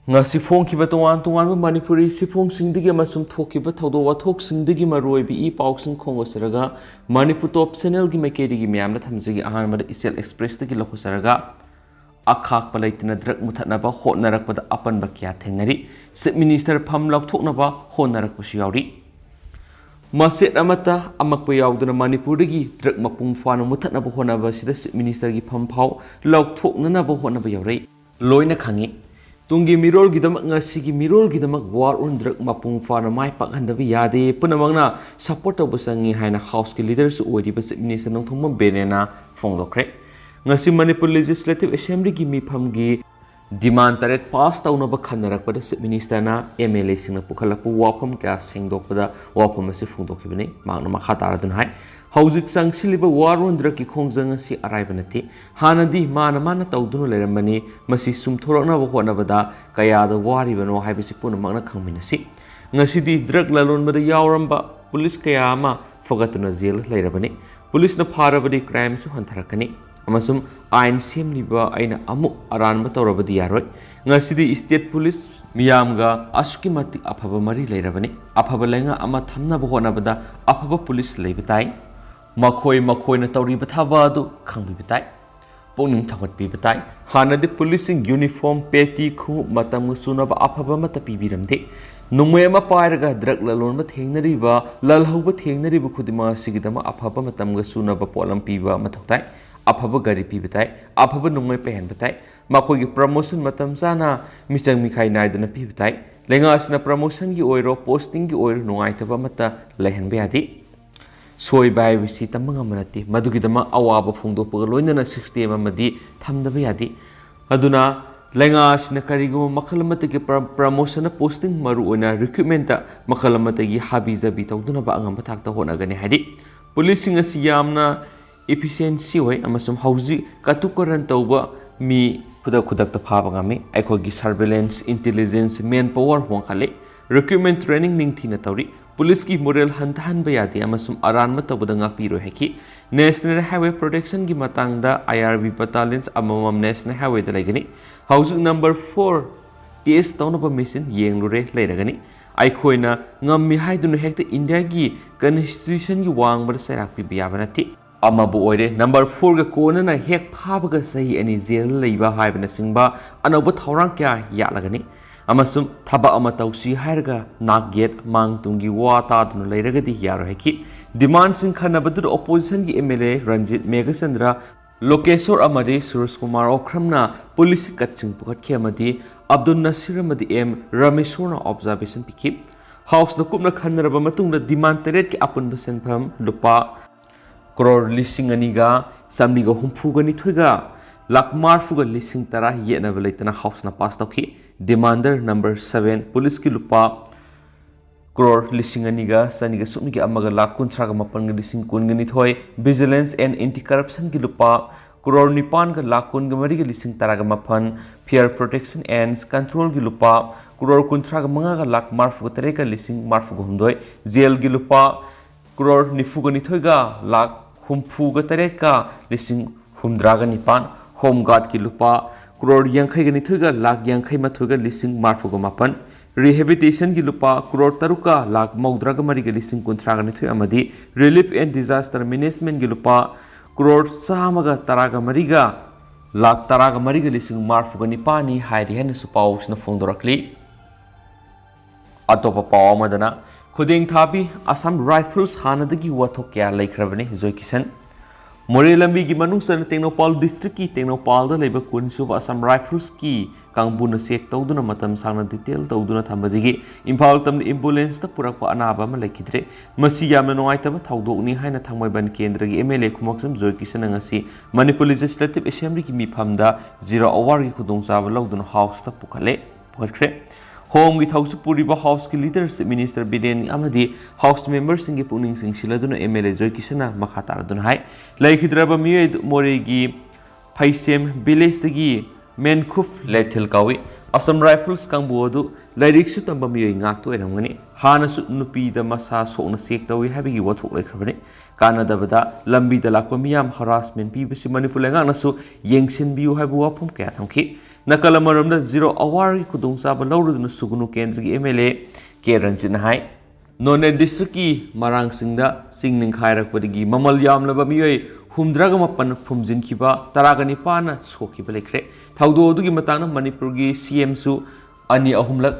ngasi phongkiba tongan manipuri siphongsingdigi amasum thokiba thodo wathoksingdigi maroibi I pausing khongosaraga manipur top channel gi makedigi myamna thamjigi ahanmada isel express digi lokhosaraga akhak palaitina drug muthatnaba hotnarakpada apanba kya thengnari Chief Minister Pham Louthoknaba hotnarakpa yaori Maset amata amakpa yauduna manipurdagi drug mapung fana muthatnaba honaba sida Chief Minister gi Pham phau Louthoknaba honaba yaori Loina Khangni Tungi mirol gidamak ngasigi mirol gidamak war on drug mapung fana mai pakhandabi yade punamangna support obusangi haina house ki leaders odiba Chief Minister nongthongma benena phongdokre ngasi Manipur Legislative Assembly gi mifam gi demand taret pass taunaba khannarakpada Chief Minister na MLA singna pukhalapu wafam ka sengdokpada wafam ase phongdokhibani mangna makha taradun hai Hauzik sangshiliba war on drug ki khongjang asi araibanati hanadi mana taudunu leramani masi sumthorokna honabada kayada waribano haibisi punamangna khangminasi ngasidi drug lalonbada yauramba police kaya ama fogatuna jail leirabani police na pharabadi crime su hantharakani amasum ain semliba aina amu aranba tawrabadi yaroi ngasidi state police miyamga asuki mati aphaba mari leirabani aphaba lenga ama thamna honabada aphaba police leibatai Makoi na tauri bataba adu khangbi batai pongning thangat pi batai hanadi policing uniform peti khu matam sunaba aphaba mata pibiramde nungme ma pairaga drug lalon ma thengnari ba lalhauba thengnari bu khudima sigidama aphaba matam ga sunaba polam piba mathoktai aphaba gari pi batai aphaba nungme pehen batai makoi gi promotion matam sana michang mikhai naidana pi batai lenga asna promotion gi oiro posting gi oiro nungaitaba mata lehan beadi Soy by Visi Tamangamanati, Madugidama Awaba Fundo Loina 60 Mamadi, Tamdaba Yadi. Aduna, Langas Nakarigo, Makalamataki promotion posting Maruana, recruitmenta, Makalamatagi Habiza Bitadunaba Angapatak Honagani Hadi. Policing a Siamna efficiency way, Amasum Hausi, Katukarantoba, me Kudakudakta Pavangami, Equagi surveillance, intelligence, manpower, Wankale, recruitment training Nintina Tauri. Police ki moral hantahan bayati amasum aran matabada ngapiro heki National Highway Protection ki matangda IRB battalions amamam National Highway da laigani housing number 4 TS tawnaba mission yenglure lairagani aikhoina ngammi haidunu hekta India gi constitution gi wangbada sairak pi biyabanati amabu oire number 4 ga kona na hek phabaga sahi ani jail leiba haibana singba anoba thorang kya yalagani amasum thaba ama tausi hairga nagget mang tungi wata dunu leiragadi yaro heki demand sing khanabadu opposition gi MLA Ranjit Meghachandra Lokeshwar amadi Suresh Kumar Okramna police kaching pukat khemadi Abdul Nasir amadi M Rameshwarna observation piki house na kupna khanaraba matungda demand teret ki apun basen pham lupa crore lising aniga samniga humfuga ni thuiga lakmar fuga lising tara yena belaitana house na pass tawki Demander number 7 police ki lupa crore lising aniga saniga sumniga amaga lakun traga mapan lising kungani thoi vigilance and anti corruption ki lupa crore nipan ga lakun ga mari ga lising taraga mapan peer protection and control ki lupa crore kuntra ga manga ga lak marfu tere ga lising marfu ga humdoi jail ki lupa crore nifu ga nithoi ga lak humfu ga tere ka lising humdra ga nipan home guard ki lupa crore yankhai ga nithuga lak yankhai mathuga lising marfuga mapan rehabilitation gi lupa crore taruka lak maudra ga mari ga lising kunthra ga nithui amadi relief and disaster management gi lupa crore samaga taraga mari ga lak taraga mari ga lising marfuga nipani hairi hen supaus na phongdorakli atopa paw madana khuding thabi Assam Rifles hanadagi wathok kya laikhrabane Joy Kisan Morelambi gi manungsan Tengnopal district ki Tengnopal da leba kunsuba Assam Rifles ki kangbuna sek tawduna matam sangna detail tawduna thambadigi Imphal tamni ambulance ta purakpa anaba ma lekidre masi yamna nongaitaba thawdokni haina thangmaiban kendra gi MLA khumaksam Joy Kisan ngasi Manipur Legislative Assembly ki miphamda 0 hour gi khudongchaba lawduna house ta pukhre Home with House Puriba House ki leadership Minister Biden amadi House members singi puning sing siladuna MLA Joy Kisana makhatar dun hai laikhidraba miyoid moregi Phaisem village dagi Menkhuf Lethil kawi Assam Rifles kangbuodu lairik su tamba miyoy ngak to eramgani hana su nupi da masa sokna sek tawi habigi wathok laikhrabani kana dabada lambi da lakpa miyam harassment pi bisi Manipur lenga nasu yengsin biu habu wapum kaya thamki Nakal amaramda zero award ki kudung saba lauruduna sugunu kendra ki MLA K Ranjit na hai None district ki marang singda sing ning khairak padigi mamal yamlaba miyoi humdraga mapan phumjin khiba taragani pana sokhiba lekre thaudo dugi matana Manipur gi CM su ani ahumlak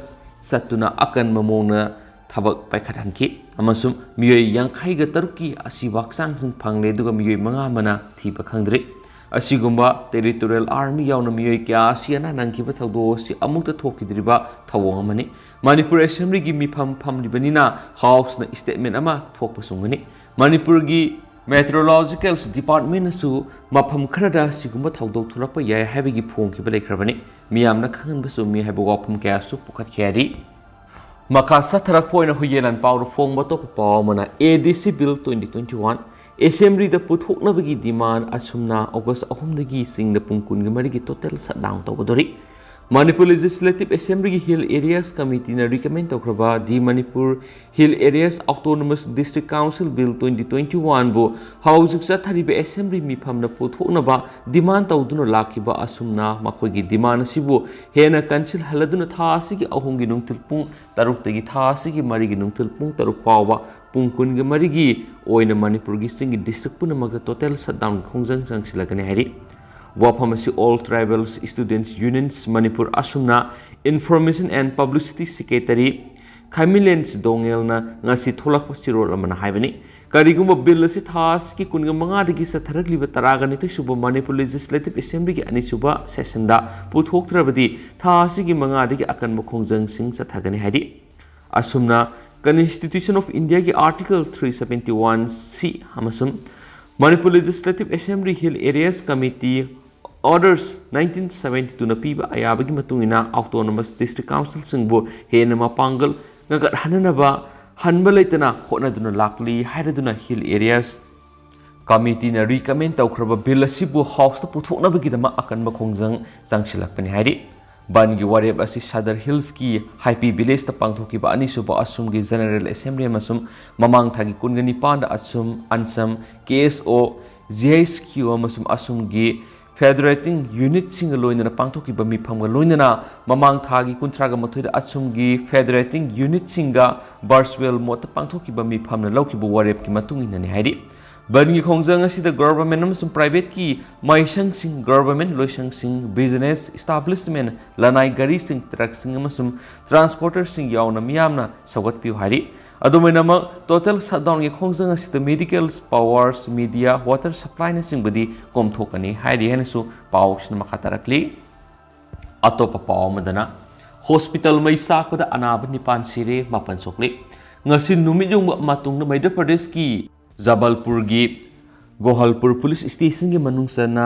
satuna akan mamongna thabak paikhathan ki amasum miyoi yangkhai ga taruki asi waksang sing phangle duga miyoi manga mana thiba khangdri asigumba territorial army yauna miyoi kya asiana nangkiba thaudo si amukta thokidriba thawong amani Manipur Assembly gi mifam phamlibanina house na statement ama thokpa sungani Manipur gi meteorological department su mafam kharada sigumba thaudok thulakpa yai habigi phongkiba lekhrabani miyamna khanganba su mi haibo wapum kya su pukhat khari Maka satharak poina huyelan pawro phongba to pawmana ADC bill 2021 Assembly da puthoknabagi demand asumna August 3 dagi singda pungkun gi marigi total shutdown tawdori Manipur Legislative Assembly Hill Areas Committee na recommend tawkraba di Manipur Hill Areas Autonomous District Council Bill 2021 bo hawjuk satharibe Assembly mifam na puthoknaba demand tawduna lakhiba asumna makhoigi demand asibu hena council haladuna tha asigi ahumgi nungtil pung taruk tagi tha asigi marigi nungtil pung taruk pawwa pungkun gi marigi oina Manipur gi singi district punamaga total shutdown khongjang jangsilagani hari Waphamasi all tribals students unions Manipur asumna information and publicity secretary Khamilens dongelna ngasi tholakpa sirol amana haibani karigumba bill asi thas ki kunga manga dagi satharakliba taragani te suba Manipur Legislative Assembly ki ani suba session da puthoktrabadi thasi ki manga dagi akan mokhongjang sing sathagani haidi asumna Constitution of India ki article 371C hamasum Manipur Legislative Assembly Hill Areas Committee Orders 1972 na piba ayabagi matungina Autonomous District Council singbo hena mapangal ngagat hananaba hanba leitana hotnaduna lakli haidaduna Hill Areas Committee na recommend tawkraba bill asibu house ta puthoknabagi dama akan makhongjang jangsilakpani haidi Bangi wareb asi Sadar Hills ki Happy Village ta pangthokiba ani suba asum gi General Assembly amasum mamang thagi kungani panda asum ansam KSO JSQ amasum asum gi Federating Unit sing Loina na pangthokiba mifam ga Loina na mamang thagi kuntraga mathoida asum gi Federating Unit singa Barswell mota pangthokiba mifam na laukiba wareb ki matungina ni haidi Bangi khongjang asida government amasum private ki maisang sing government loisang sing business establishment lanai gari sing truck sing amasum transporter sing yauna miyamna sagat piu hari adumainama total shutdown gi khongjang asida medical powers media water supply na sing budi komthokani hairi henasu pawsna makhatarakli atopa pawmadana hospital mai sakpada anaba nipan sire mapan sokli ngasi numijung matung na Madhya Pradesh ki Jabalpur gi Gohalpur Police Station gi manungsana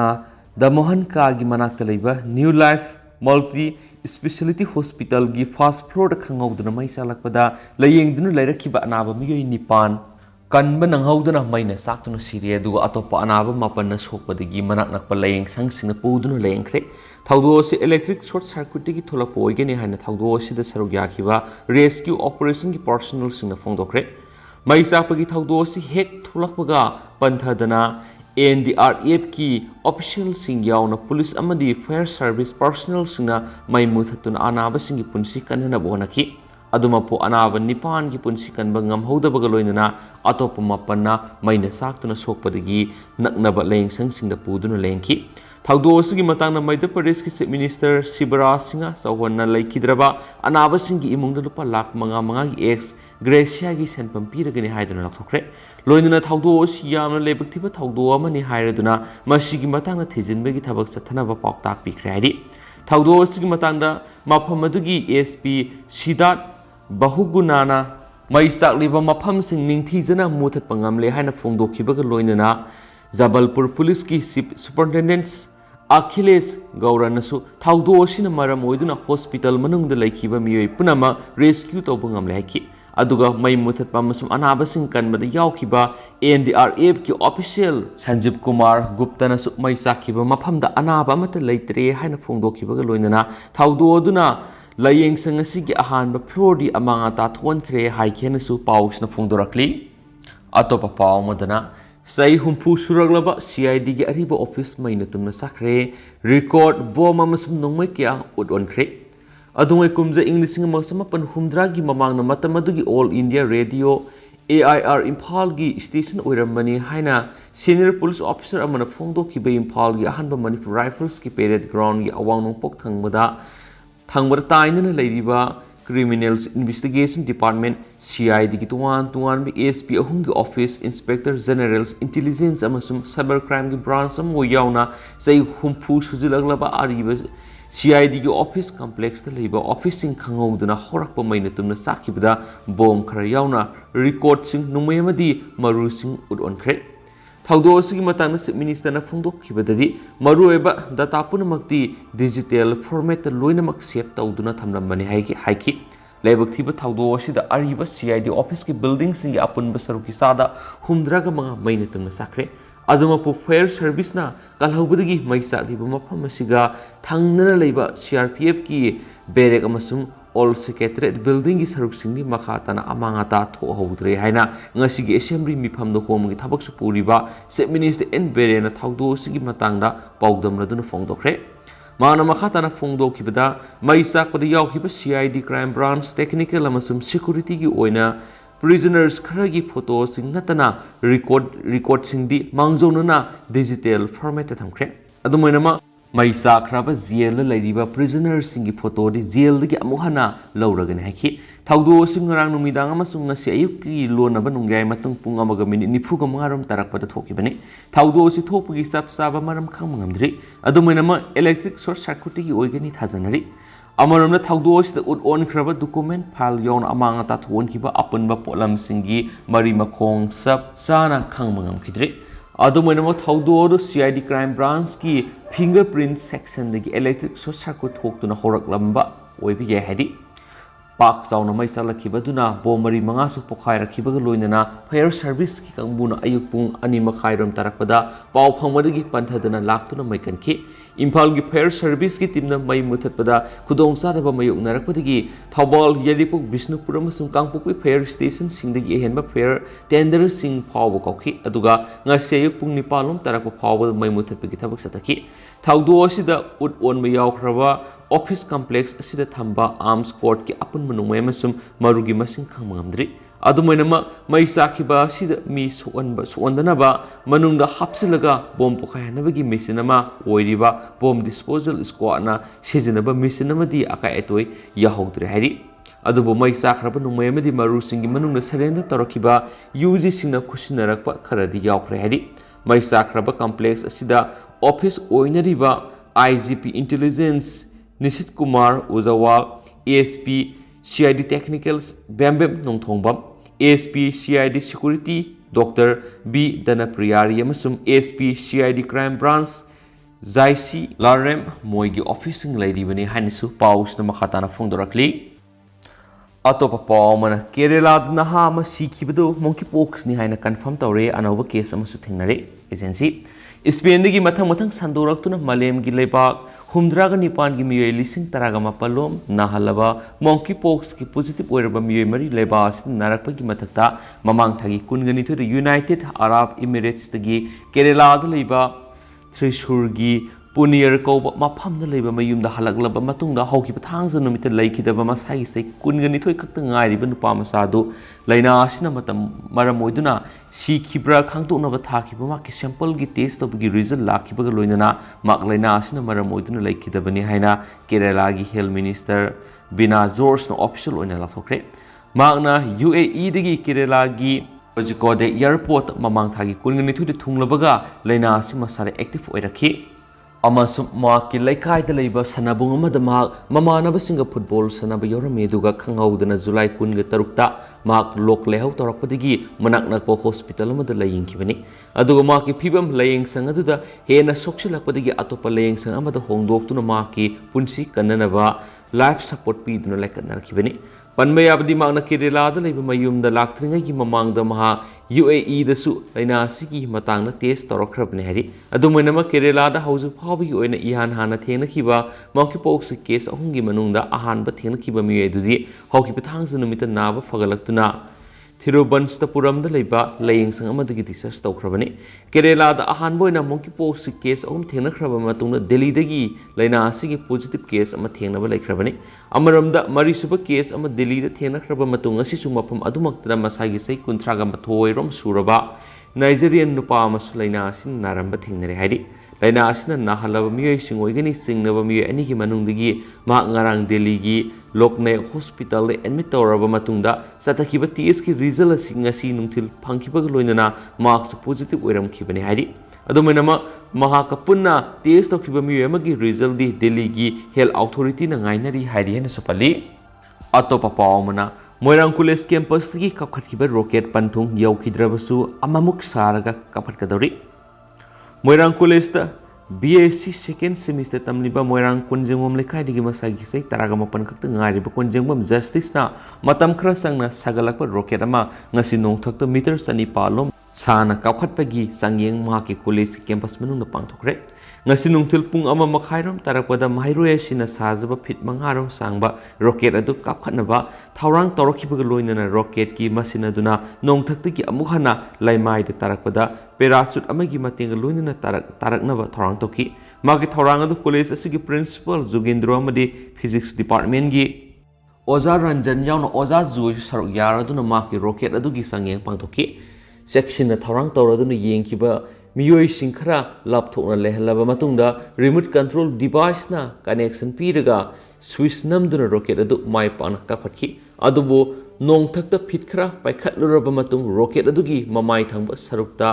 Damohan ka gi manakta leiba New Life Multi Speciality Hospital gi first floor da khangawduna mai salakpada layengduna lairakhiba anaba miyoi nipan kanba nanghauduna maina saktuna sire duga atopa anaba mapanna sokpadagi manak nakpa layeng sangsingna puduna layengkhre thaudo se electric short circuit gi tholakpa oigeni haina thaudo se da saruk yakhiba rescue operation gi personnel singna phongdokre Mai sakpagi thaudo si hek thulakpaga panthadana NDRF ki official sing yauna police amadi fire service personnel singna mai muthatuna anaba singi punsi kanhana bonaki aduma po anaba nipan gi punsi kanba ngamhaudabaga loinana atopa mapanna maina saktuna sokpadagi naknaba leng sang singda puduna lengki thaudo sigi matangna Madhya Pradesh ki Chief Minister Shivraj Singh Chauhanna laikhidraba anaba singi imungda lupa lakh manga gi ex Gracia gi senpam piragani haiduna lakthokre loinana thaudo si yamna lebaktiba thaudo amani hairaduna masigi matangna thijinbagi thabak chathanaba pauktak pikre haidi thaudo sigi matangda mafam adugi SP Sidat Bahugunana mai sakliba mafam sing ningthijana muthat pangamle haina phongdokhibaga loinana Jabalpur Police ki Superintendent Achilles Gauranasu thaudo sina maram oiduna hospital manungda laikhiba miyoi punama rescue tawba ngamle haiki aduga mai muthatpa amasum anaba sing kanbada yaukhiba NDRF ki official Sanjeev Kumar Gupta na su mai sakhiba mafamda anaba amata leitre haina phongdokhibaga loinana thaudo aduna layeng sang asigi ahanba floor di amanga ta thon khre haikhenasu pausna phongdorakli atopa paw madana Sai humpu suraglaba CID gi ariba office maina tumna sakre record bom amasum nongmai kya udonkre adungay kumza Englising masama pan humdra gi mamang na matamadu gi All India Radio AIR Imphal gi station oiramani haina senior police officer amana phongdo ki be Imphal gi ahanba Manipur Rifles ki parade ground gi awang nongpok thangmada tainana leiriba Criminals Investigation Department CID ki tuan bi ASP ahum gi Office Inspector General's Intelligence amasum Cyber Crime gi branch amo yauna sai humpu sujilaglaba ariba CID gi office complex ta leiba office sing khangawduna horakpa maina tumna sakibada bom khara yauna record sing numayamadi maru sing udonkre thawdo sigi matangna Chief Minister na phongdokhibadadi marueba data punamakti digital format loinamak set tawduna thamlambani haiki laibak thiba thawdo asida ariba CID office ki building sing apunba saruki sada humdraga manga maina tumna sakre aduma pu fire service na kalhawbadagi maisa diba mafam asiga thangnana leiba CRPF ki barrack amasum All Secretariat Building ki saruk singni makhatana amangata thohawdre haina ngasigi assembly mifamdo komgi thabak su puriba Chief Minister N Berena thawdo sigi matangda pawdamna duna phongdokre mana makhatana phongdokibada maisa koda yawkiba CID crime branch technical amasum security ki oina prisoners kharagi photo sing natana record singdi mangjona digital format ta thamkre adumainama maisa khraba jail lairiba prisoners singi photo di jail dagi amuhana lauragani haiki thawdo sing ngarang numidang amasung ngasi ayuk ki lonaba nungai matung pung amaga minute nifu ga mangaram tarakpada thokibani thawdo si thokpagi sapsaba maram khangmangamdri adumainama electric short circuit gi oigani thajanari amaramna thawdo si ut on khraba document file yon amanga ta thon kiba apunba polam singi mari makhong sap sana khangmangam khidri adumainama thawdo CID crime branch ki fingerprint section dagi electric short circuit thoktuna horaklamba oibi yai hadi pak chauna mai salakibaduna bomari mangasu pokhairakibaga loinana fire service ki kangbuna Ayuk-Pung 2:30 tarakpada pau phangmadagi panthadana laktuna mai kanki Imphal gi fire service ki timna mai muthatpada khudong sadaba mayuk narakpadagi Thawbal Yaripuk Bisnupur amasung Kangpokpi fire station singdagi ehenba fire tender sing phawba kokhi aduga ngasi Ayuk-Pung 9 tarakpa phawba mai muthatpagi thabak sataki thawdo asida ut on ma yawkhraba office complex asida thamba arms court ki apun manungmai amasum marugi masing khangmangamdri adumainama mai sakhiba sida mi suandanaba manungda hapsilaga bom pokhayanabagi mission ama oiriba bom disposal squad na sijinaba mission amadi akai atoi yahogdre hari adubo mai sakraba nungmai amadi maru singi manungda surrender tarakiba UG singna khushinarakpa kharadi yawkhre hari mai sakraba complex asida office oinariba IGP Intelligence Nisit Kumar Ujawal ASP CID Technicals Bambem Nongthongbam ASP CID Security Dr. B Danapriyari amasum ASP CID Crime Branch Zaisi Larem moigi officing lairibani hainisu pausna makhatana phongdorakli atopa pawmana Kerala naha ama sikhibadu monkeypox ni haina confirm tawre anova case amasu thingnare agency Spain gi mathang sandoraktuna malem gi lebak humdraga nipan gi miyoi lising taraga mapalom nahalaba monkeypox ki positive oiraba miyoi mari lebas narakpa gi mathakta mamang thagi kungani to United Arab Emirates tagi Kerala da leba Thrissur gi Punir ko mafamda leba mayumda halaklaba matungda hawki pathangza numita laikidaba masai sai kungani thoi kakta ngairiba nupa masadu laina asina matam maramoiduna si khibra khangtoknaba thakiba ma ki sample gi test tobgi result lakhibaga loinana mak laina asina maramoiduna laikidabani haina Kerala gi health minister Bina George no official oina lathokre makna UAE dagi Kerala gi Kozhikode airport mamang thagi kungani thoi thunglabaga laina asima sare active oirakhi amasum maki laikai da leiba sanabung amada mamanabasinga football sanaba yorame duga khanghaudana July 13 ta mak lok lehau torakpadagi manak nakpo hospital amada layingkibani aduga maki phibam laying sang aduda hena soksilakpadagi atopa laying sang amada hongdoktuna maki punsi kannanaba life support piduna laikanarkibani panmayabadi magna Kerala da leiba mayumda laktringai gi mamangda maha UAE da su laina sigi matangna test torokrabne hari adumainama Kerala da hauju phawbi oina ihan hana thengna khiba monkeypox case ahungi manungda ahanba thengna khiba mi edudi hawki pathangsa numita naba fagalaktuna ꯊꯤꯔꯨꯕꯟꯁꯇꯄꯨꯔꯝꯗ ꯂꯩꯕ ꯂꯥꯌꯦꯡꯁꯪ ꯑꯃꯗꯒꯤ discharge ꯇꯧꯈ꯭ꯔꯕꯅꯤ꯫ ꯀꯦꯔꯦꯂꯥꯗ ꯑꯍꯥꯟꯕ ꯑꯣꯏꯅ ꯃꯣꯡꯀꯤꯄꯣꯛꯁ case 3 ꯊꯦꯡꯅꯈ꯭ꯔꯕ ꯃꯇꯨꯡꯗ ꯗꯦꯜꯂꯤꯗꯒꯤ ꯂꯥꯏꯅꯥ ꯑꯁꯤꯒꯤ positive case ꯑꯃ ꯊꯦꯡꯅꯕ ꯂꯩꯈ꯭ꯔꯕꯅꯤ꯫ ꯑꯃꯔꯣꯝꯗ ꯃꯔꯤꯁꯨꯕ ꯀꯦꯁ ꯑꯃ ꯗꯦꯜꯂꯤꯗ ꯊꯦꯡꯅꯈ꯭ꯔꯕ ꯃꯇꯨꯡ ꯑꯁꯤꯁꯨ ꯃꯐꯝ ꯑꯗꯨꯃꯛꯇꯗ ꯃꯁꯥꯒꯤ ꯆꯍꯤ 32 ꯔꯣꯝ ꯁꯨꯔꯕ ꯅꯥꯏꯖꯦꯔꯤꯌꯟ ꯅꯨꯄꯥ ꯑꯃꯁꯨ ꯂꯥꯏꯅꯥ ꯑꯁꯤꯅ ꯅꯥꯔꯝꯕ ꯊꯦꯡꯅꯔꯦ ꯍꯥꯏꯔꯤ꯫ ꯂꯥꯏꯅꯥ ꯑꯁꯤꯅ ꯅꯥꯍꯜꯂꯕ ꯃꯤꯑꯣꯏꯁꯤꯡ ꯑꯣꯏꯒꯅꯤ ꯆꯤꯡꯅꯕ ꯃꯤꯑꯣꯏ ꯑꯅꯤꯒꯤ ꯃꯅꯨꯡꯗꯒꯤ ꯃꯍꯥꯛ ꯉꯔꯥꯡ ꯗꯦꯜꯂꯤꯒꯤ ꯂꯣꯛꯅꯥꯌꯛ ꯍꯣꯁꯄꯤꯇꯥꯜꯗ ꯑꯦꯗꯃꯤꯠ ꯇꯧꯔꯕ ꯃꯇꯨꯡꯗ ꯆꯠꯊꯈꯤꯕ ꯇꯦꯁꯀꯤ ꯔꯤꯖꯜ ꯑꯁꯤ ꯉꯁꯤ ꯅꯨꯡꯊꯤꯜ ꯐꯪꯈꯤꯕꯒ ꯂꯣꯏꯅꯅ ꯃꯍꯥꯛꯁꯨ ꯄꯣꯖꯤꯇꯤꯚ ꯑꯣꯏꯔꯝꯈꯤꯕꯅꯤ ꯍꯥꯏꯔꯤ꯫ ꯑꯗꯨꯃꯥꯏꯅꯃꯛ ꯃꯍꯥꯛꯀ ꯄꯨꯟꯅ ꯇꯦꯁ ꯇꯧꯈꯤꯕ ꯃꯤꯑꯣꯏ ꯑꯃꯒꯤ ꯔꯤꯖꯜꯗꯤ ꯗꯦꯜꯂꯤꯒꯤ ꯍꯦꯜꯊ ꯑꯣꯊꯣꯔꯤꯇꯤꯅ ꯉꯥꯏꯅꯔꯤ ꯍꯥꯏꯔꯤ ꯍꯥꯏꯅꯁꯨ ꯄꯜꯂꯤ꯫ ꯑꯇꯣꯞꯄ ꯄꯥꯎ ꯑꯃꯅ ꯃꯣꯏꯔꯥꯡ ꯀꯣꯂꯦꯖ ꯀꯦꯝꯄꯁꯇꯒꯤ ꯀꯥꯞꯈꯠꯈꯤꯕ ꯔꯣꯀꯦꯠ ꯄꯟꯊꯨꯡ ꯌꯧꯈꯤꯗ꯭ꯔꯕꯁꯨ ꯑꯃꯃꯨꯛ ꯁꯥꯔꯒ ꯀꯥꯞꯈꯠꯀꯗꯧꯔꯤ꯫ ꯃꯣꯏꯔꯥꯡ ꯀꯣꯂꯦꯖꯇ BSc ꯁꯦꯀꯦꯟ ꯁꯦꯃꯤꯁꯇꯔ ꯇꯝꯂꯤꯕ ꯃꯣꯏꯔꯥꯡ ꯀꯣꯟꯖꯦꯡꯕꯝ ꯂꯩꯀꯥꯏꯗꯒꯤ ꯃꯁꯥꯒꯤ ꯆꯍꯤ 19 ꯈꯛꯇ ꯉꯥꯏꯔꯤꯕ ꯀꯣꯟꯖꯦꯡꯕꯝ ꯖꯁꯇꯤꯁꯅ ꯃꯇꯝ ꯈꯔ ꯆꯪꯅ ꯁꯥꯒꯠꯂꯛꯄ ꯔꯣꯀꯦꯠ ꯑꯃ ꯉꯁꯤ ꯅꯣꯡꯊꯛꯇ ꯃꯤꯇꯔ 2,400 ꯂꯣꯝ ꯁꯥꯡꯅ ꯀꯥꯞꯈꯠꯄꯒꯤ ꯆꯥꯡꯌꯦꯡ ꯃꯍꯥꯛꯀꯤ ꯀꯣꯂꯦꯖꯀꯤ ꯀꯦꯝꯄꯁ ꯃꯅꯨꯡꯗ ꯄꯥꯡꯊꯣꯛꯈ꯭ꯔꯦ꯫ ꯉꯁꯤ ꯅꯨꯡꯊꯤꯜ ꯄꯨꯡ 1:30 ꯇꯥꯔꯛꯄꯗ ꯃꯍꯩꯔꯣꯏ ꯑꯁꯤꯅ ꯁꯥꯖꯕ ꯐꯤꯠ 5 ꯔꯣꯝ ꯁꯥꯡꯕ ꯔꯣꯀꯦꯠ ꯑꯗꯨ ꯀꯥꯞꯈꯠꯅꯕ ꯊꯧꯔꯥꯡ ꯇꯧꯔꯛꯈꯤꯕꯒ ꯂꯣꯏꯅꯅ ꯔꯣꯀꯦꯠꯀꯤ ꯃꯁꯤꯟ ꯑꯗꯨꯅ ꯅꯣꯡꯊꯛꯇꯒꯤ ꯑꯃꯨꯛ ꯍꯟꯅ ꯂꯩꯃꯥꯏꯗ ꯇꯥꯔꯛꯄꯗ ꯄꯦꯔꯥꯆꯨꯠ ꯑꯃꯒꯤ ꯃꯇꯦꯡꯒ ꯂꯣꯏꯅꯅ ꯇꯥꯔꯛꯅꯕ ꯊꯧꯔꯥꯡ ꯇꯧꯈꯤ꯫ ꯃꯥꯒꯤ ꯊꯧꯔꯥꯡ ꯑꯗꯨ ꯀꯣꯂꯦꯖ ꯑꯁꯤꯒꯤ ꯄ꯭ꯔꯤꯟꯁꯤꯄꯥꯜ ꯖꯨꯒꯦꯟꯗ꯭ꯔꯣ ꯑꯃꯗꯤ ꯐꯤꯖꯤꯛꯁ ꯗꯤꯄꯥꯔꯠꯃꯦꯟꯠꯒꯤ ꯑꯣꯖꯥ ꯔꯟꯖꯟ ꯌꯥꯎꯅ ꯑꯣꯖꯥ ꯖꯣꯏꯁꯨ ꯁꯔꯨꯛ ꯌꯥꯔꯗꯨꯅ ꯃꯍꯥꯛꯀꯤ ꯔꯣꯀꯦꯠ ꯑꯗꯨꯒꯤ ꯆꯥꯡꯌꯦꯡ ꯄꯥꯡꯊꯣꯛꯈꯤ꯫ ꯆꯦꯛꯁꯤꯟꯅ ꯊꯧꯔꯥꯡ ꯇꯧꯔꯗꯨꯅ ꯌꯦꯡꯈꯤꯕ ꯃꯤꯑꯣꯏꯁꯤꯡ ꯈꯔ ꯂꯥꯞꯊꯣꯛꯅ ꯂꯩꯍꯜꯂꯕ ꯃꯇꯨꯡꯗ ꯔꯤꯃꯣꯠ ꯀꯟꯇ꯭ꯔꯣꯜ ꯗꯤꯚꯥꯏꯁꯅ ꯀꯅꯦꯛꯁꯟ ꯄꯤꯔꯒ ꯁ꯭ꯋꯤꯆ ꯅꯝꯗꯨꯅ ꯔꯣꯀꯦꯠ ꯑꯗꯨ ꯃꯥꯏ ꯄꯥꯛꯅ ꯀꯥꯞꯈꯠꯈꯤ꯫ ꯑꯗꯨꯕꯨ ꯅꯣꯡꯊꯛꯇ ꯐꯤꯠ ꯈꯔ ꯄꯥꯏꯈꯠꯂꯨꯔꯕ ꯃꯇꯨꯡ ꯔꯣꯀꯦꯠ ꯑꯗꯨꯒꯤ ꯃꯃꯥꯏ ꯊꯪꯕ ꯁꯔꯨꯛꯇ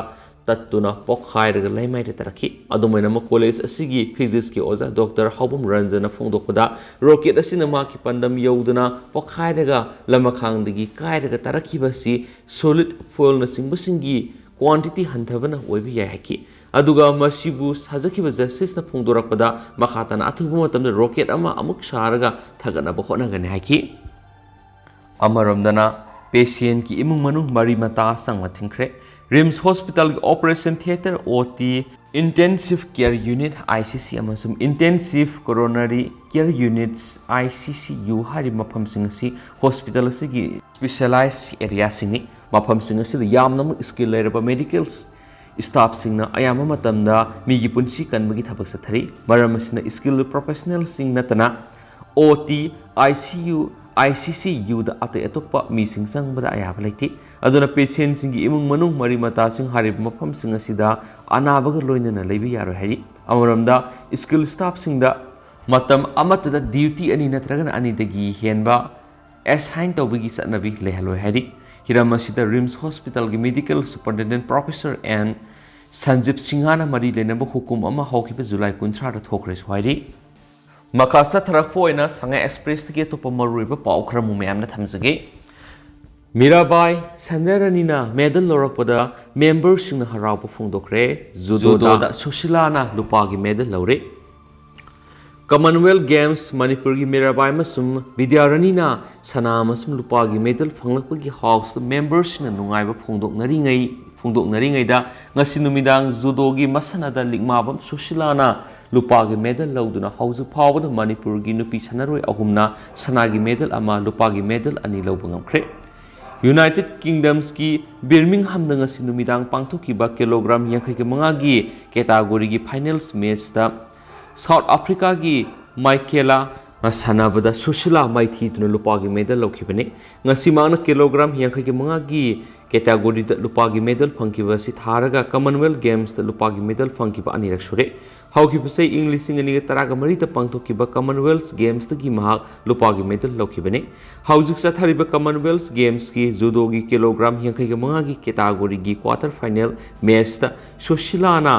ꯇꯠꯇꯨꯅ ꯄꯣꯛꯈꯥꯏꯔꯒ ꯂꯩꯃꯥꯏꯗ ꯇꯥꯔꯛꯈꯤ꯫ ꯑꯗꯨꯃꯥꯏꯅꯃꯛ ꯀꯣꯂꯦꯖ ꯑꯁꯤꯒꯤ ꯐꯤꯖꯤꯛꯁꯀꯤ ꯑꯣꯖꯥ ꯗꯣꯛꯇꯔ ꯍꯥꯎꯕꯝ ꯔꯟꯖꯟꯅ ꯐꯣꯡꯗꯣꯛꯄꯗ ꯔꯣꯀꯦꯠ ꯑꯁꯤꯅ ꯃꯍꯥꯛꯀꯤ ꯄꯥꯟꯗꯝ ꯌꯧꯗꯨꯅ ꯄꯣꯛꯈꯥꯏꯔꯒ ꯂꯃꯈꯥꯡꯗꯒꯤ ꯀꯥꯏꯔꯒ ꯇꯥꯔꯛꯈꯤꯕ ꯑꯁꯤ ꯁꯣꯂꯤꯗ ꯐꯣꯏꯜꯅꯆꯤꯡꯕꯁꯤꯡꯒꯤ ꯀ꯭ꯋꯥꯟꯇꯤꯇꯤ ꯍꯟꯊꯕꯅ ꯑꯣꯏꯕ ꯌꯥꯏ ꯍꯥꯏꯈꯤ꯫ ꯑꯗꯨꯒ ꯃꯁꯤꯕꯨ ꯁꯥꯖꯈꯤꯕ ꯖꯁꯇꯤꯁꯅ ꯐꯣꯡꯗꯣꯔꯛꯄꯗ ꯃꯈꯥ ꯇꯥꯅ ꯑꯊꯨꯕ ꯃꯇꯝꯗ ꯔꯣꯀꯦꯠ ꯑꯃ ꯑꯃꯨꯛ ꯁꯥꯔꯒ ꯊꯥꯒꯠꯅꯕ ꯍꯣꯠꯅꯒꯅꯤ ꯍꯥꯏꯈꯤ꯫ ꯑꯃꯔꯣꯝꯗꯅ ꯄꯦꯁꯤꯌꯦꯟꯠꯀꯤ ꯏꯃꯨꯡ ꯃꯅꯨꯡ ꯃꯔꯤ ꯃꯇꯥ ꯆꯪꯕ ꯊꯤꯡꯈ꯭ꯔꯦ꯫ ꯔꯤꯝꯁ ꯍꯣꯁꯄꯤꯇꯥꯜꯒꯤ operation theatre OT, intensive care unit ICC ꯑꯃꯁꯨꯡ intensive coronary care units ICCU ꯍꯥꯏꯔꯤꯕ ꯃꯐꯝꯁꯤꯡ ꯑꯁꯤ ꯍꯣꯁꯄꯤꯇꯥꯜ ꯑꯁꯤꯒꯤ ꯁ꯭ꯄꯦꯁꯤꯌꯦꯂꯥꯏꯖ ꯑꯦꯔꯤꯌꯥꯁꯤꯡꯅꯤ꯫ ꯃꯐꯝꯁꯤꯡ ꯑꯁꯤꯗ ꯌꯥꯝꯅꯃꯛ ꯁ꯭ꯀꯤꯜ ꯂꯩꯔꯕ ꯃꯦꯗꯤꯀꯦꯜ ꯁ꯭ꯇꯥꯐꯁꯤꯡꯅ ꯑꯌꯥꯝꯕ ꯃꯇꯝꯗ ꯃꯤꯒꯤ ꯄꯨꯟꯁꯤ ꯀꯟꯕꯒꯤ ꯊꯕꯛ ꯆꯠꯊꯔꯤ꯫ ꯃꯔꯝ ꯑꯁꯤꯅ ꯁ꯭ꯀꯤꯜ ꯄ꯭ꯔꯣꯐꯦꯁꯅꯦꯜꯁꯤꯡ ꯅꯠꯇꯅ OT, ICCUꯗ ꯑꯇꯩ ꯑꯇꯣꯞꯄ ꯃꯤꯁꯤꯡ ꯆꯪꯕꯗ ꯑꯌꯥꯕ ꯂꯩꯇꯦ꯫ ꯑꯗꯨꯅ ꯄꯦꯁꯤꯌꯦꯟꯠꯁꯤꯡꯒꯤ ꯏꯃꯨꯡ ꯃꯅꯨꯡ ꯃꯔꯤ ꯃꯇꯥꯁꯤꯡ ꯍꯥꯏꯔꯤꯕ ꯃꯐꯝꯁꯤꯡ ꯑꯁꯤꯗ ꯑꯅꯥꯕꯒ ꯂꯣꯏꯅꯅ ꯂꯩꯕ ꯌꯥꯔꯣꯏ ꯍꯥꯏꯔꯤ꯫ ꯑꯃꯔꯣꯝꯗ ꯁ꯭ꯀꯤꯜ ꯁ꯭ꯇꯥꯐꯁꯤꯡꯗ ꯃꯇꯝ ꯑꯃꯠꯇꯗ ꯗ꯭ꯌꯨꯇꯤ 2 ꯅꯠꯇ꯭ꯔꯒꯅ 2ꯗꯒꯤ ꯍꯦꯟꯕ ꯑꯦꯁꯥꯏꯟ ꯇꯧꯕꯒꯤ ꯆꯠꯅꯕꯤ ꯂꯩꯍꯜꯂꯣꯏ ꯍꯥꯏꯔꯤ꯫ ꯍꯤꯔꯝ ꯑꯁꯤꯗ ꯔꯤꯝꯁ ꯍꯣꯁꯄꯤꯇꯥꯜꯒꯤ ꯃꯦꯗꯤꯀꯦꯜ ꯁꯨꯄꯔꯤꯟꯇꯦꯟꯗꯦꯟꯠ ꯄ꯭ꯔꯣꯐꯦꯁꯔ ꯑꯦꯟ ꯁꯟꯖꯤꯞ ꯁꯤꯡꯍꯅ ꯃꯔꯤ ꯂꯩꯅꯕ ꯍꯨꯀꯨꯝ ꯑꯃ ꯍꯧꯈꯤꯕ ꯖꯨꯂꯥꯏ 30ꯗ ꯊꯣꯛꯈ꯭ꯔꯦꯁꯨ ꯍꯥꯏꯔꯤ꯫ ꯃꯈꯥ ꯆꯠꯊꯔꯛꯄ ꯑꯣꯏꯅ ꯁꯉꯥꯏ ꯑꯦꯛꯁꯄ꯭ꯔꯦꯁꯇꯒꯤ ꯑꯇꯣꯞꯄ ꯃꯔꯨꯑꯣꯏꯕ ꯄꯥꯎ ꯈꯔ ꯑꯃꯨꯛ ꯃꯌꯥꯝꯅ ꯊꯝꯖꯒꯦ꯫ ꯃꯤꯔꯥꯕꯥꯏ ꯁꯟꯗꯔꯅꯤꯅ ꯃꯦꯗꯜ ꯂꯧꯔꯛꯄꯗ ꯃꯦꯝꯕꯔꯁꯤꯡꯅ ꯍꯔꯥꯎꯕ ꯐꯣꯡꯗꯣꯛꯈ꯭ꯔꯦ꯫ ꯖꯨꯗꯣꯗ ꯁꯨꯁꯤꯂꯥꯅ ꯂꯨꯄꯥꯒꯤ ꯃꯦꯗꯜ ꯂꯧꯔꯦ꯫ ꯀꯃꯟꯋꯦꯜꯊ ꯒꯦꯝꯁ ꯃꯅꯤꯄꯨꯔꯒꯤ ꯃꯤꯔꯥꯕꯥꯏ ꯑꯃꯁꯨꯡ ꯕꯤꯗ꯭ꯌꯥꯔꯥꯅꯤꯅ ꯁꯅꯥ ꯑꯃꯁꯨꯡ ꯂꯨꯄꯥꯒꯤ ꯃꯦꯗꯜ ꯐꯪꯂꯛꯄꯒꯤ ꯍꯥꯎꯁꯇ ꯃꯦꯝꯕꯔꯁꯤꯡꯅ ꯅꯨꯡꯉꯥꯏꯕ ꯐꯣꯡꯗꯣꯛꯅꯔꯤꯉꯩꯗ ꯉꯁꯤ ꯅꯨꯃꯤꯗꯥꯡ ꯖꯨꯗꯣꯒꯤ ꯃꯁꯥꯟꯅꯗ ꯂꯤꯛꯃꯥꯕꯝ ꯁꯨꯁꯤꯂꯥꯅ ꯂꯨꯄꯥꯒꯤ ꯃꯦꯗꯜ ꯂꯧꯗꯨꯅ ꯍꯧꯖꯤꯛ ꯐꯥꯎꯕꯗ ꯃꯅꯤꯄꯨꯔꯒꯤ ꯅꯨꯄꯤ ꯁꯥꯟꯅꯔꯣꯏ 3ꯅ ꯁꯅꯥꯒꯤ ꯃꯦꯗꯜ 1, ꯂꯨꯄꯥꯒꯤ ꯃꯦꯗꯜ 2 ꯂꯧꯕ ꯉꯝꯈ꯭ꯔꯦ꯫ ꯌꯨꯅꯥꯏꯇꯦꯗ ꯀꯤꯡꯗꯝꯁꯀꯤ ꯕꯤꯔꯃꯤꯡꯍꯝꯗ ꯉꯁꯤ ꯅꯨꯃꯤꯗꯥꯡ ꯄꯥꯡꯊꯣꯛꯈꯤꯕ ꯀꯤꯂꯣꯒ꯭ꯔꯥꯝ 85ꯒꯤ ꯀꯦꯇꯥꯒꯣꯔꯤꯒꯤ ꯐꯥꯏꯅꯦꯜꯁ ꯃꯦꯆꯇ ꯁꯥꯎꯊ ꯑꯐ꯭ꯔꯤꯀꯥꯒꯤ ꯃꯥꯏꯀꯦꯂꯥ ꯁꯥꯟꯅꯕꯗ ꯁꯨꯁꯤꯂꯥ ꯃꯥꯏꯊꯤꯗꯨꯅ ꯂꯨꯄꯥꯒꯤ ꯃꯦꯗꯜ ꯂꯧꯈꯤꯕꯅꯤ꯫ ꯉꯁꯤ ꯃꯍꯥꯛꯅ ꯀꯤꯂꯣꯒ꯭ꯔꯥꯝ 85ꯒꯤ ꯀꯦꯇꯥꯒꯣꯔꯤꯗ ꯂꯨꯄꯥꯒꯤ ꯃꯦꯗꯜ ꯐꯪꯈꯤꯕ ꯑꯁꯤ ꯊꯥꯔꯒ Commonwealth ꯒꯦꯝꯁꯇ lupagi medal fangkiba anirak sure. Haukibase English singaniga taraga marita pangtokiba Commonwealth Games tagi mahak lupagi medal laukibane. Haujik sathariba Commonwealth Games ki judo gi kilogram yangkai mangagi category gi quarter final match ta Shoshilana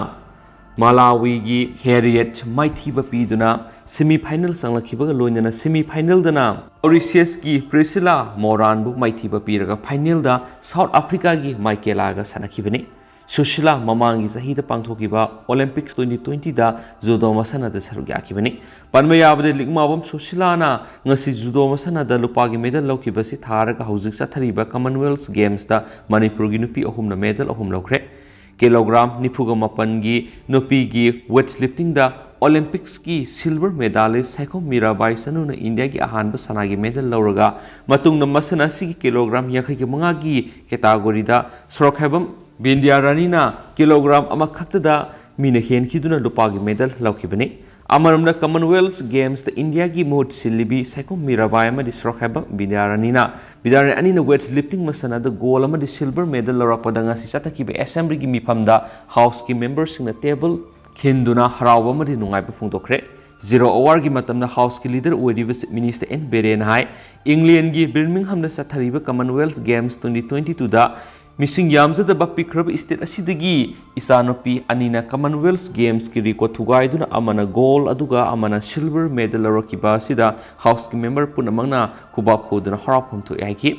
Malawi gi Harriet Maithiba piduna semi final sanglakiba loinana semi final dana Mauritius gi Priscilla Moranbu Maithiba piraga final da South Africa gi Michaela ga sanakibane. Sushila Mamangi Sahida Pangtokiba Olympics 2020 da Judo Masana de Sarugakibani. Panmayabde Ligmabam Sushilana Nasi Judo Masana da Lupagi medal Lokibasi Taraka Hauzik Satariba Commonwealth Games da Manipurginupi Ohumna medal Ohum Lokre. kilogram 94 gi nupi gi weightlifting da Olympics ki silver medalist Saikom Mirabai sanuna India gi ahan ba sana gi medal lauraga matung na masana si kilogram yakai gi manga gi category da sorokhabam Bindia Ranina kilogram ama khakta da mina hen khiduna lupa gi medal laukibani amaramna Commonwealth Games the India gi mod silibi Saikom Mirabai ama di sorokhabam Bindia Ranina weightlifting masana da gold ama di silver medal laurakpa da ngasi sataki be assembly gi mifam da house ki members na table Kenduna harawa madi nungai pa phungtokre 0 hour gi matamna house ki leader oiriba minister N Beren hai England gi Birmingham na sathariba Commonwealth Games 2022 da missing yamza da bakpikrab state asidagi isanopi anina Commonwealth Games ki record thugaiduna amana gold aduga amana silver medal larokiba sida house ki member punamangna kuba khoduna harapum thu yaiki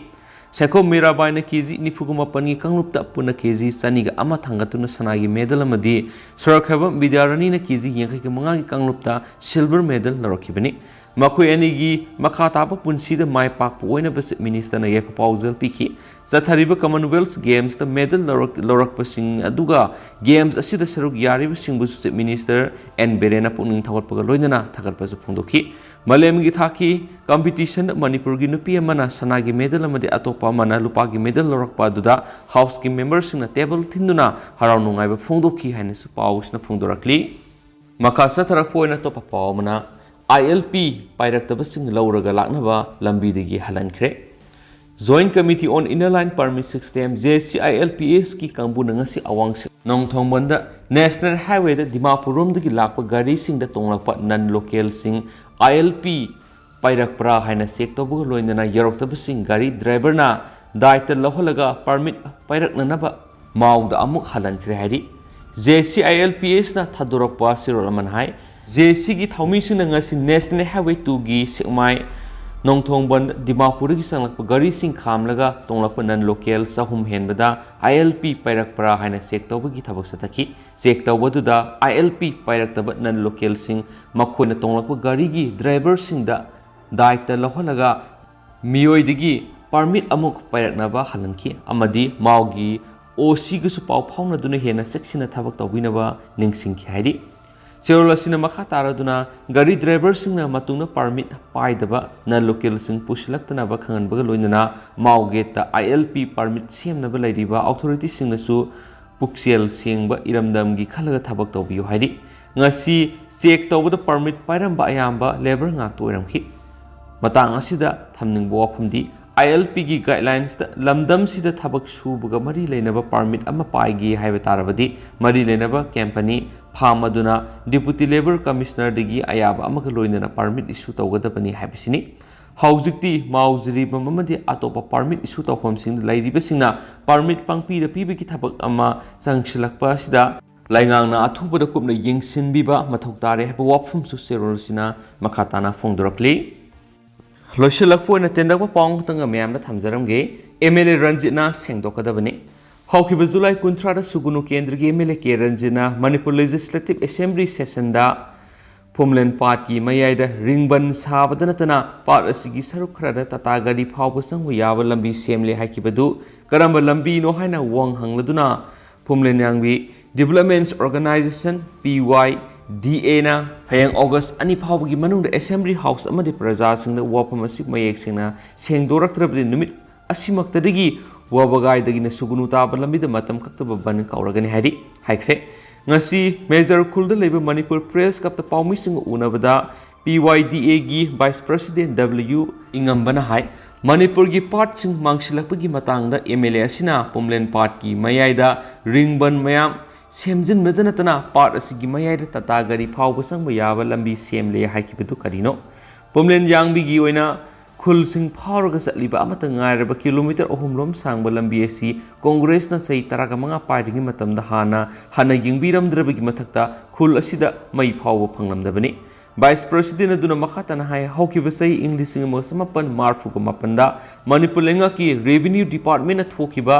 Saikom Mirabai na keji nifuguma pangi kanglupta puna keji saniga ama thangatuna sanagi medal amadi Sorakhabam Bidyarani na keji yangkai ke mangagi kanglupta silver medal larokibani makhui anigi makhataba punsida mai pakpu oina bas minister na yepa pausal piki zathariba Commonwealth Games the medal lorak pasing aduga games asida saruk yariba singbu minister N Berena puning thawat paga loinana thagat pasu phungdoki Malem gi thaki competition Manipur gi nupi amana sanagi medal amadi atopa amana lupa gi medal lorakpa duda house ki members na table thinduna harau nungai ba phungdoki haina su paus na phungdorakli makasa tharak poina topa pawmana ILP pairakta sing lauraga laknaba lambi digi halankre Joint Committee on Inner Line Permit System JCILPS ki kangbu na ngasi awang nong thongbanda National Highway da Dimapur rom dagi lakpa gari sing da tonglakpa non local sing ILP pairak pra haina sek to bu loina na yarok ta sing gari driver na daita loholaga permit pairak na ba maw da amuk halan kre hari JCILPS na thadorak pa sirolaman hai JC gi thawmi sing na ngasi National Highway 2 gi sikmai nong thongban Dimapur gi sanglakpa gari sing khamlaga tonglakpa non local sahum henbada ILP pairak pra haina sek to gi thabak sataki check tawadu da ILP pairak tab non local sing makhona tonglakpa gari gi driver sing da daita loholaga miyoi digi permit amuk pairak na ba halanki amadi maugi OC gi su pau phawna duna hena seksina thabak tawina ningsing ki haidi Serolasina makha taraduna gari driver sing na matungna permit paidaba na local sing pushlaktana ba khangan ba loinana mauge ta ILP permit semna ba lairiba authority sing na su puksiel singba iramdam gi khalaga thabak tawbiyo haidi ngasi check tawbada permit pairam ba ayamba labor ngak to iramkhi matang asida thamningbo wafumdi ILP gi guidelines da lamdam sida thabak subuga mari leinaba permit ama paigi haiba tarabadi mari leinaba company Pham aduna Deputy Labor Commissioner digi ayaba amaka loinana permit issue tawgadabani haibisini haujikti maujri mamadi atopa permit issue tawfam sing lairibasingna permit pangpi da pibi ki thabak ama sangshilakpa sida laingang na athubada kupna yengsinbiba mathok tare haba wafum su serosina makhatana phongdorakli loishilakpo na tendakpa pawng tanga mayamna thamjaramge MLA Ranjitna sengdokadabani Haukiba July Kuntrada Sugunu Kendra gi MLA K Ranjina Manipur Legislative Assembly session da Phumlen Part ki mayaida ringban sabadanatana part asigi saruk khrada tata gari phawba sangwa yaba lambi semle hakibadu karamba lambi no haina wang hangladuna Phumlen yangbi Development Organization PYDA na hayang August ani phawba gi manungda Assembly House amadi praja singda wapam asik mayek singna sengdoraktrabdi numit asimaktadagi wabagai dagina sugunu taba lamida matam kaktaba ban kauragani hari haikre ngasi major khulda leba Manipur Press kapta pawmi sing unabada PYDA gi Vice President W ingambana hai Manipur gi part sing mangsilakpa gi matangda MLA asina Phumlen part ki mayaida ringban mayam semjin medanatana part asigi mayaida tata gari phawba sangba yaba lambi semle haikibedu karino Phumlen yangbi gi oina khul sing phawraga satliba amata ngairaba kilometer ohumlom sangba lambi asi Congress na sei taraga manga paidingi matamda hana yingbiramdrabagi mathakta khul asida mai phawba phanglamdabani Vice President aduna makhatana hai haukiba sei English sing masamapan marfuga mapanda Manipur lenga ki Revenue Department na thokiba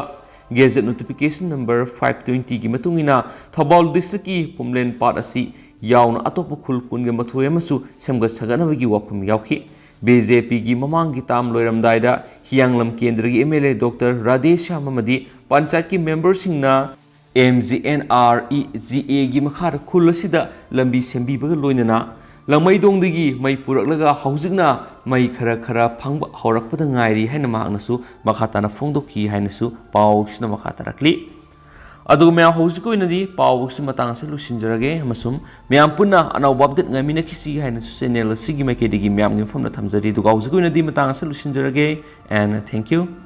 Gazette Notification number 520 gi matungina Thabal District ki Phumlen part asi yauna atopa khul kunga mathoy amasu semga saganabagi wapum yauki BJP gi mamang gi tam loiramdaida Hianglam Kendra gi MLA Dr. Radesha Mamadi Panchayat ki member singna MGNREGA गी मखार खुल असिदा लंबी सेंबीबगा लोइनना लंगमैदोंदगी मई पुरकलगा हौजिकना मई खरा खरा फंग हौरकपदा ngairi haina mahaknasu makhatana phongdoki hainasu pawsina makhatarakli adu mya haujiku inadi pawsi matang se lusinjarage amasum myam punna anau update ngamina kisi hainasu channel asigi makedigi myam ngi phomna thamjari du haujiku inadi matang se lusinjarage and thank you.